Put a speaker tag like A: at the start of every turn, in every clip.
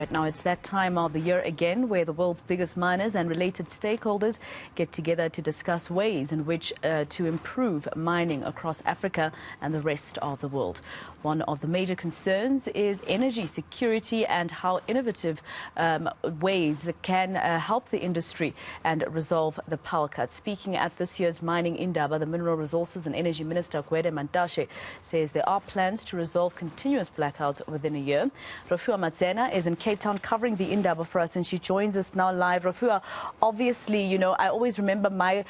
A: Right now, it's that time of the year again where the world's biggest miners and related stakeholders get together to discuss ways in which to improve mining across Africa and the rest of the world. One of the major concerns is energy security and how innovative ways can help the industry and resolve the power cuts. Speaking at this year's mining Indaba, the Mineral Resources and Energy Minister Rofhiwa Madzena says there are plans to resolve continuous blackouts within a year. Rofhiwa Madzena is in Cape Town covering the Indaba for us, and she joins us now live. Rofhiwa, obviously, you know, I always remember my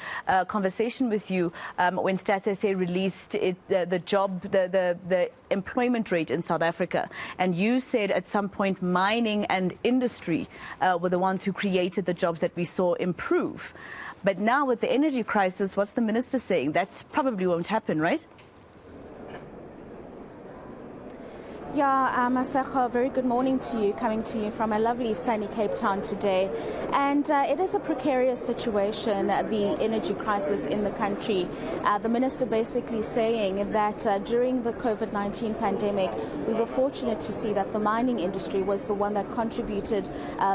A: conversation with you when Stats SA released the employment rate in South Africa, and you said at some point mining and industry were the ones who created the jobs that we saw improve. But now with the energy crisis, what's the minister saying? That probably won't happen, right?
B: Yeah, Masako, very good morning to you, coming to you from a lovely sunny Cape Town today. And it is a precarious situation, the energy crisis in the country. The minister basically saying that during the COVID-19 pandemic, we were fortunate to see that the mining industry was the one that contributed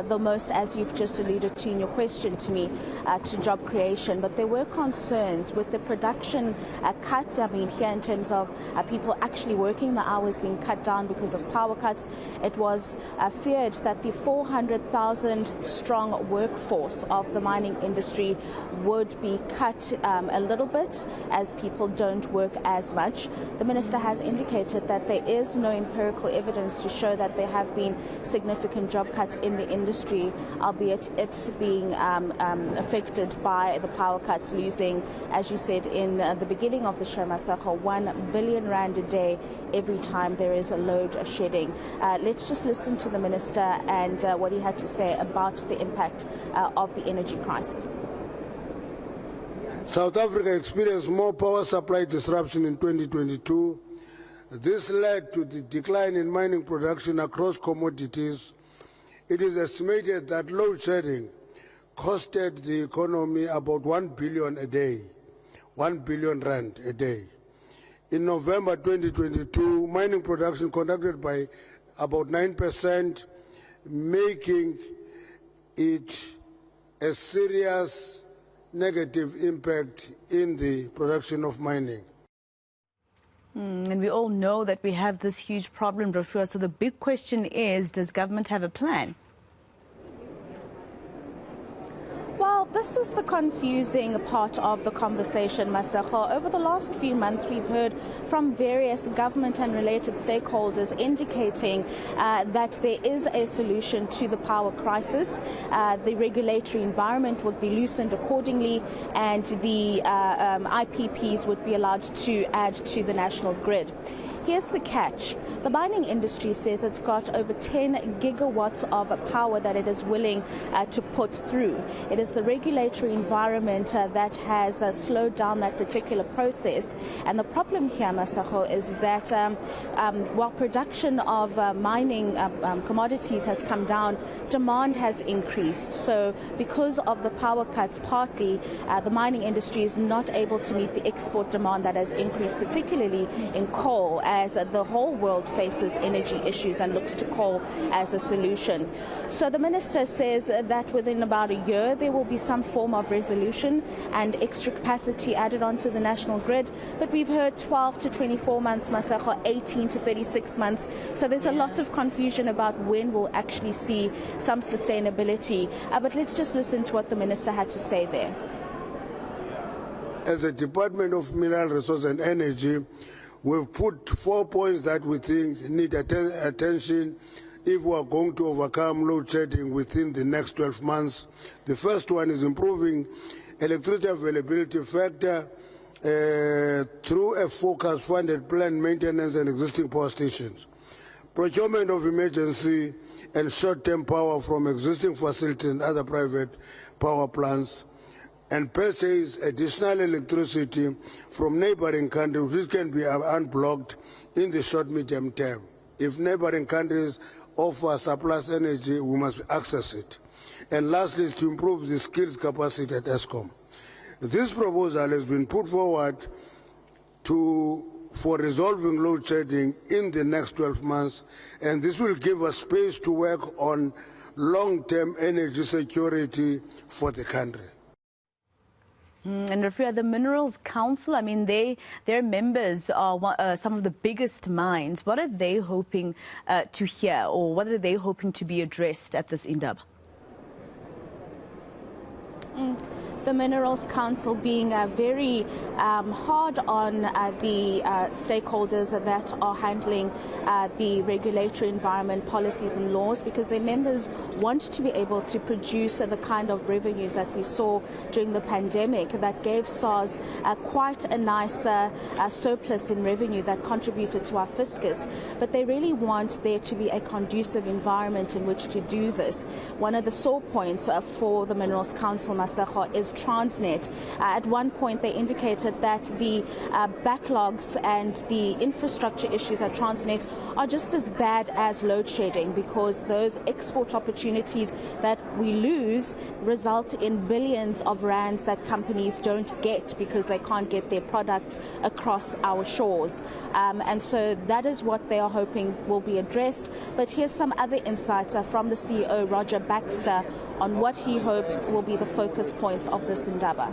B: the most, as you've just alluded to in your question to me, to job creation. But there were concerns with the production cuts, I mean, here in terms of people actually working the hours being cut down because of power cuts. It was feared that the 400,000 strong workforce of the mining industry would be cut a little bit as people don't work as much. The minister has indicated that there is no empirical evidence to show that there have been significant job cuts in the industry, albeit it being affected by the power cuts, losing, as you said in the beginning of the show, Masako, 1 billion rand a day every time there is a load shedding. Let's just listen to the minister and what he had to say about the impact of the energy crisis.
C: South Africa experienced more power supply disruption in 2022. This led to the decline in mining production across commodities. It is estimated that load shedding costed the economy about 1 billion a day, 1 billion rand a day. In November 2022, mining production contracted by about 9%, making it a serious negative impact in the production of mining.
A: And we all know that we have this huge problem, Rofhiwa. So the big question is, does government have a plan?
B: Well, this is the confusing part of the conversation, Masako. Over the last few months, we've heard from various government and related stakeholders indicating that there is a solution to the power crisis. The regulatory environment would be loosened accordingly, and the IPPs would be allowed to add to the national grid. Here's the catch. The mining industry says it's got over 10 gigawatts of power that it is willing to put through. It is the regulatory environment that has slowed down that particular process. And the problem here, Masako, is that while production of mining commodities has come down, demand has increased. So because of the power cuts, partly the mining industry is not able to meet the export demand that has increased, particularly in coal, as the whole world faces energy issues and looks to coal as a solution. So the minister says that within about a year there will be some form of resolution and extra capacity added onto the national grid. But we've heard 12 to 24 months, Masako, 18 to 36 months. So there's a lot of confusion about when we'll actually see some sustainability. But let's just listen to what the minister had to say there.
C: As a Department of Mineral Resources and Energy, we've put 4 points that we think need attention if we are going to overcome load shedding within the next 12 months. The first one is improving electricity availability factor through a focused funded planned maintenance and existing power stations, procurement of emergency and short-term power from existing facilities and other private power plants, and purchase additional electricity from neighboring countries which can be unblocked in the short-medium term. If neighboring countries offer surplus energy, we must access it. And lastly is to improve the skills capacity at ESCOM. This proposal has been put forward to for resolving load shedding in the next 12 months, and this will give us space to work on long-term energy security for the country.
A: And Rofhiwa, the Minerals Council, I mean, their members are some of the biggest mines. What are they hoping to hear, or what are they hoping to be addressed at this Indaba?
B: The Minerals Council being very hard on the stakeholders that are handling the regulatory environment policies and laws, because their members want to be able to produce the kind of revenues that we saw during the pandemic that gave SARS quite a nice surplus in revenue that contributed to our fiscus. But they really want there to be a conducive environment in which to do this. One of the sore points for the Minerals Council, Masego, is Transnet. At one point they indicated that the backlogs and the infrastructure issues at Transnet are just as bad as load shedding, because those export opportunities that we lose result in billions of rands that companies don't get because they can't get their products across our shores. And so that is what they are hoping will be addressed. But here's some other insights from the CEO, Roger Baxter, on what he hopes will be the focus points of this Indaba.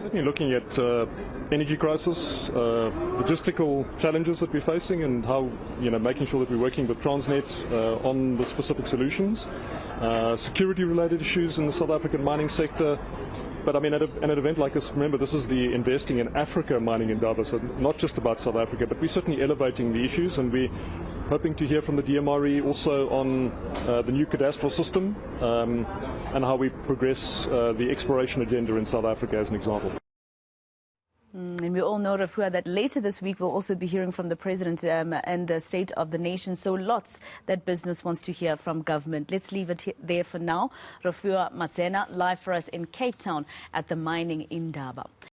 D: Certainly looking at energy crisis, logistical challenges that we're facing, and how, making sure that we're working with Transnet on the specific solutions, security-related issues in the South African mining sector. But I mean, at an event like this, remember, this is the Investing in Africa mining Indaba, so not just about South Africa, but we're certainly elevating the issues, and we're hoping to hear from the DMRE also on the new cadastral system and how we progress the exploration agenda in South Africa, as an example.
A: And we all know, Rofhiwa, that later this week we'll also be hearing from the President and the State of the Nation. So lots that business wants to hear from government. Let's leave it there for now. Rofhiwa Madzena, live for us in Cape Town at the mining Indaba.